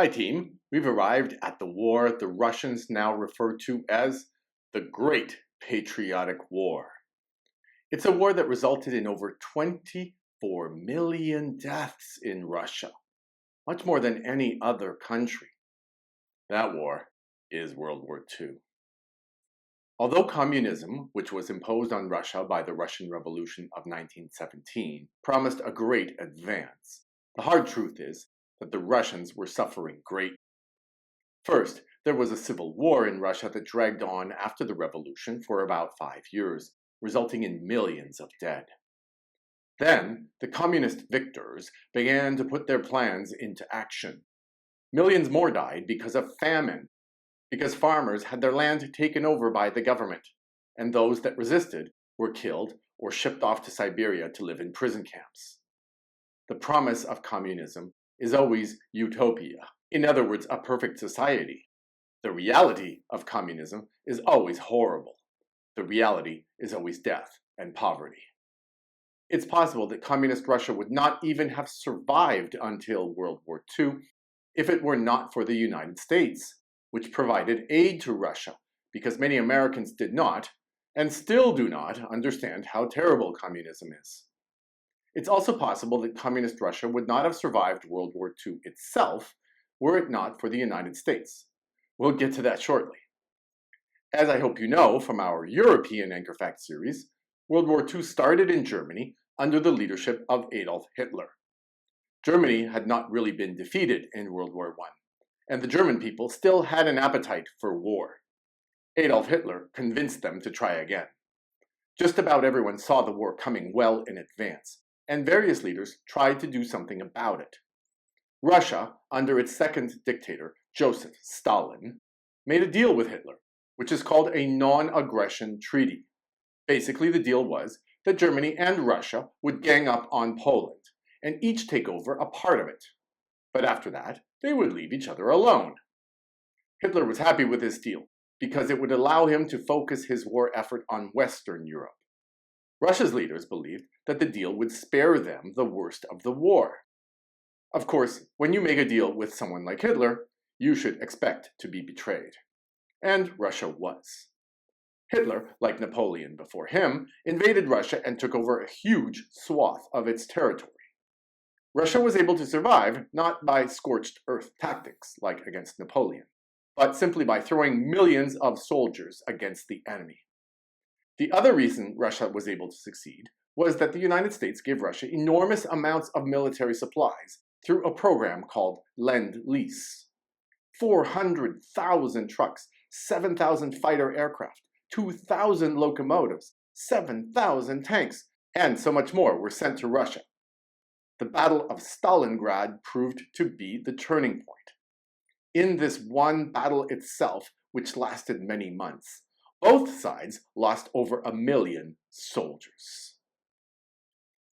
Hi team, we've arrived at the war the Russians now refer to as the Great Patriotic War. It's a war that resulted in over 24 million deaths in Russia, much more than any other country. That war is World War II. Although communism, which was imposed on Russia by the Russian Revolution of 1917, promised a great advance, the hard truth is that the Russians were suffering greatly. First, there was a civil war in Russia that dragged on after the revolution for about 5 years, resulting in millions of dead. Then, the communist victors began to put their plans into action. Millions more died because of famine, because farmers had their land taken over by the government, and those that resisted were killed or shipped off to Siberia to live in prison camps. The promise of communism is always utopia. In other words, a perfect society. The reality of communism is always horrible. The reality is always death and poverty. It's possible that communist Russia would not even have survived until World War II if it were not for the United States, which provided aid to Russia because many Americans did not, and still do not, understand how terrible communism is. It's also possible that communist Russia would not have survived World War II itself were it not for the United States. We'll get to that shortly. As I hope you know from our European Anchor Fact series, World War II started in Germany under the leadership of Adolf Hitler. Germany had not really been defeated in World War I, and the German people still had an appetite for war. Adolf Hitler convinced them to try again. Just about everyone saw the war coming well in advance, and various leaders tried to do something about it. Russia, under its second dictator, Joseph Stalin, made a deal with Hitler, which is called a non-aggression treaty. Basically, the deal was that Germany and Russia would gang up on Poland, and each take over a part of it. But after that, they would leave each other alone. Hitler was happy with this deal, because it would allow him to focus his war effort on Western Europe. Russia's leaders believed that the deal would spare them the worst of the war. Of course, when you make a deal with someone like Hitler, you should expect to be betrayed. And Russia was. Hitler, like Napoleon before him, invaded Russia and took over a huge swath of its territory. Russia was able to survive not by scorched earth tactics like against Napoleon, but simply by throwing millions of soldiers against the enemy. The other reason Russia was able to succeed was that the United States gave Russia enormous amounts of military supplies through a program called Lend-Lease. 400,000 trucks, 7,000 fighter aircraft, 2,000 locomotives, 7,000 tanks, and so much more were sent to Russia. The Battle of Stalingrad proved to be the turning point. In this one battle itself, which lasted many months, both sides lost over 1 million soldiers.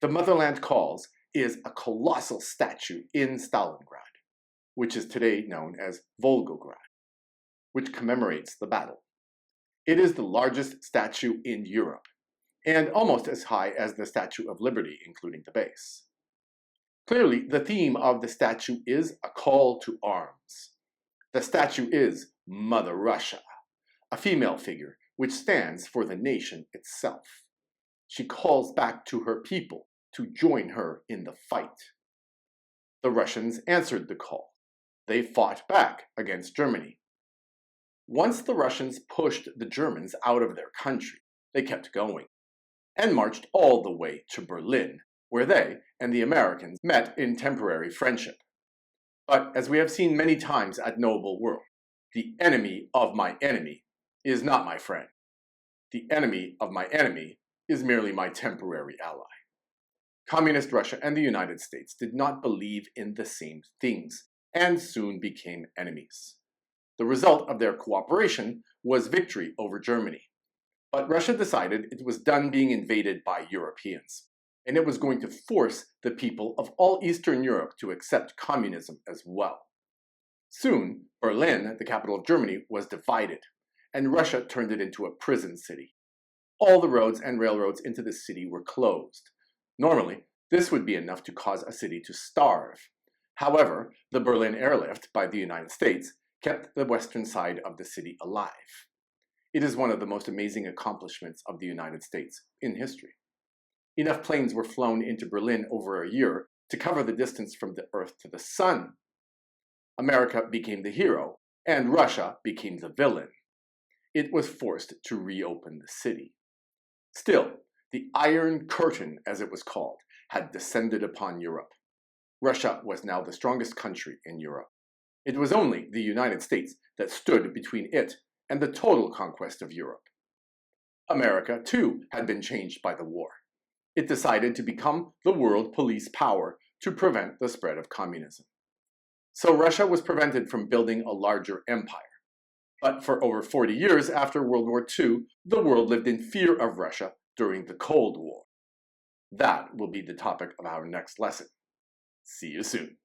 The Motherland Calls is a colossal statue in Stalingrad, which is today known as Volgograd, which commemorates the battle. It is the largest statue in Europe, and almost as high as the Statue of Liberty, including the base. Clearly, the theme of the statue is a call to arms. The statue is Mother Russia, a female figure which stands for the nation itself. She calls back to her people to join her in the fight. The Russians answered the call. They fought back against Germany. Once the Russians pushed the Germans out of their country, they kept going and marched all the way to Berlin, where they and the Americans met in temporary friendship. But as we have seen many times at Noble World, the enemy of my enemy is not my friend. The enemy of my enemy is merely my temporary ally. Communist Russia and the United States did not believe in the same things and soon became enemies. The result of their cooperation was victory over Germany. But Russia decided it was done being invaded by Europeans, and it was going to force the people of all Eastern Europe to accept communism as well. Soon, Berlin, the capital of Germany, was divided, and Russia turned it into a prison city. All the roads and railroads into the city were closed. Normally, this would be enough to cause a city to starve. However, the Berlin airlift by the United States kept the western side of the city alive. It is one of the most amazing accomplishments of the United States in history. Enough planes were flown into Berlin over a year to cover the distance from the Earth to the Sun. America became the hero, and Russia became the villain. It was forced to reopen the city. Still, the Iron Curtain, as it was called, had descended upon Europe. Russia was now the strongest country in Europe. It was only the United States that stood between it and the total conquest of Europe. America, too, had been changed by the war. It decided to become the world police power to prevent the spread of communism. So Russia was prevented from building a larger empire. But for over 40 years after World War II, the world lived in fear of Russia during the Cold War. That will be the topic of our next lesson. See you soon.